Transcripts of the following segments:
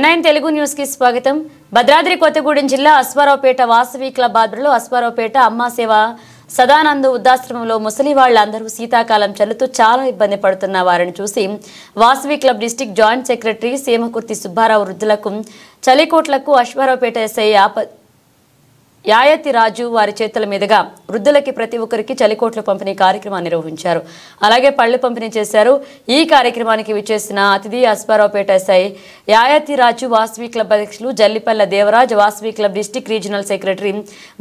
N9 Telugu news కి స్వాగతం. భద్రాద్రి కొత్తగూడెం జిల్లా అశ్వారావుపేట వాసవి క్లబ్ ఆధ్వర్యంలో అశ్వారావుపేట అమ్మ సేవ సదానంద వృద్ధాశ్రమంలో ముసలి వాళ్ళందరూ శీతాకాలం చలితో చాలా ఇబ్బంది పడుతున్న వారిని చూసి Vasavi club district joint secretary Semakurthi Subbarao వృద్ధులకు చలికోట్లకు అశ్వారావుపేట ఎస్ఐ యాయతి రాజు వారి చేతుల మీదుగా వృద్ధులకి ప్రతి ఒక్కరికి చలికోట్లు పంపిణీ కార్యక్రమాన్ని నిర్వహించారు. అలాగే పళ్ళు పంపిణీ చేశారు. ఈ కార్యక్రమానికి విచ్చేసిన అతిథి అశ్వారావుపేట ఎస్ఐ యాయతి రాజు, వాసవి క్లబ్ అధ్యక్షులు Jallipalla Devaraj, Vasavi club district regional secretary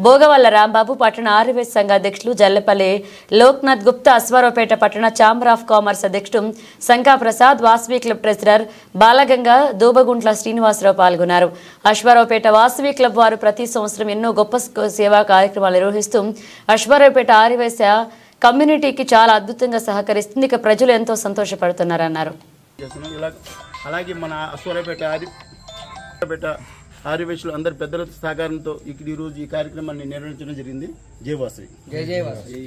Bhogavalla Rambabu, పట్టణ ఆర్యవేశ సంఘ అధ్యక్షులు జల్లపల్లి లోక్నాథ్ గుప్తా, అశ్వారావుపేట పట్టణ ఛాంబర్ ఆఫ్ కామర్స్ అధ్యక్షుడు శంకా ప్రసాద్, వాసవి క్లబ్ ట్రెజరర్ బాలగంగా, దూబగుంట్ల శ్రీనివాసరావు పాల్గొన్నారు. అశ్వారావుపేట వాసవి క్లబ్ వారు ప్రతి సంవత్సరం ఎన్నో గొప్ప సేవా కార్యక్రమాలు నిర్వహిస్తూ అశ్వారావుపేట ఆర్యవేశ కమ్యూనిటీకి చాలా అద్భుతంగా సహకరిస్తుంది. ఇక ప్రజలు ఎంతో సంతోషపడుతున్నారన్నారు. అలాగే మన అశ్వారావుపేట ఆర్యవేశులు అందరి పెద్దల సహకారంతో ఈ రోజు ఈ కార్యక్రమాన్ని నిర్వహించడం జరిగింది. జై వాసవి. జై జై వాసవి.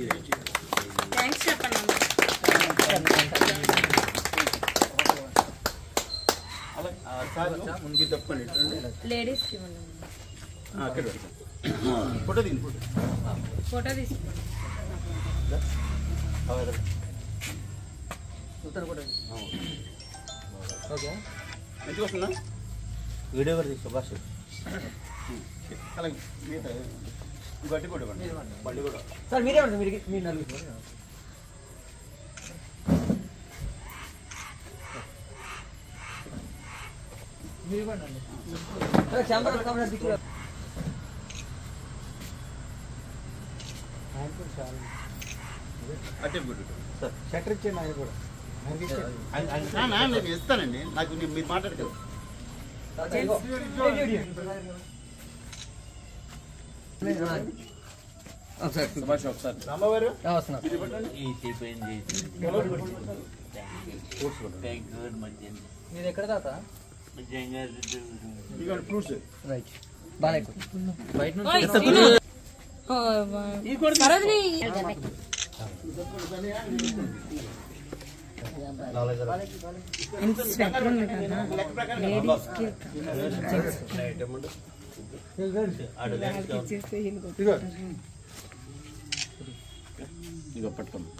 ఫోటో తీసుకోండి. మంచిగా వస్తుందా వీడియో కూడా తీసుకో బస్. అలాగే మిగతా గట్టి కూడా బండి కూడా సార్ మీరే ఉంటుంది మీరు నలుగురు షట్టర్ ఇచ్చేయండి. ఆయన కూడా నేను ఇస్తానండి. నాకు మీరు మాట్లాడతారు. మీరు ఎక్కడ తాత ఫ్రూట్స్ రైట్ బాగా బయట ఇక పట్టుకోండి.